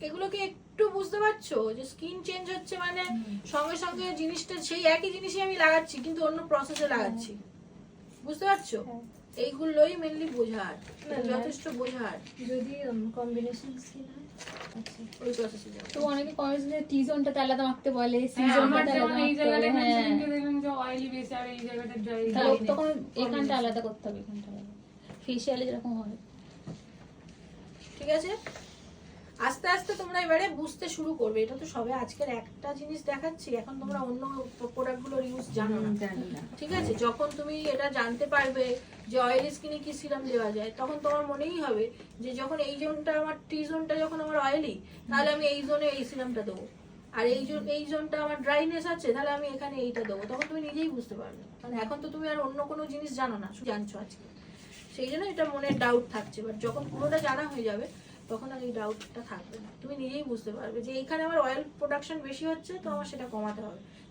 এগুলোকে একটু বুঝতে পারছো যে স্কিন চেঞ্জ হচ্ছে মানে সঙ্গে সঙ্গে জিনিসটা সেই একই জিনিসই আমি লাগাচ্ছি কিন্তু অন্য প্রসেসে লাগাচ্ছি, বুঝতে পারছো? এইগুলোই মেনলি বোঝার, যথেষ্ট বোঝার। যদি কম্বিনেশন স্কিন হয় আচ্ছা ওই প্রসেসে যাবো। তো অনেকে কমেন্টে টি জোনটাতে আলাদা মাখতে বলে, সি হ্যাঁ, আমার জোনটাতে যেমন আলাদা এই মাখতে বলে। জায়গাটা হ্যাঁ দেখবেন যে অয়েলি বেশি আর এই জায়গাটা ড্রাই। তাহলে তখন এখানটা আলাদা করতে হবে, এখানটা আলাদা, ফেশিয়ালে যেরকম হয়। ঠিক আছে, আস্তে আস্তে তোমরা এবারে বুঝতে শুরু করবে। এটা তো সবে আজকের একটা জিনিস দেখাচ্ছি, এখন তোমরা অন্য প্রোডাক্টগুলোর ইউজ জানো না, জানি না। ঠিক আছে? যখন তুমি এটা জানতে পারবে যে অয়েলি স্কিনে কি সিরাম দেওয়া যায়, তখন তোমার মনেই হবে যে যখন এই জোনটা আমার টি জোনটা যখন আমার অয়েলি, তাহলে আমি এই জোনে এই সিরামটা দেবো, আর এই জোনটা আমার ড্রাইনেস আছে, তাহলে আমি এখানে এইটা দেবো। তখন তুমি নিজেই বুঝতে পারবে, কারণ এখন তো তুমি আর অন্য কোনো জিনিস জানো না, শুধু জানছো আজকে, সেই জন্য এটা মনে ডাউট থাকছে। বাট যখন পুরোটা জানা হয়ে যাবে তখন আর এই ডাউটটা থাকবে না, তুমি নিজেই বুঝতে পারবে যে এইখানে আমার অয়েল প্রোডাকশন বেশি হচ্ছে, তো আমার সেটা কমাতে হবে।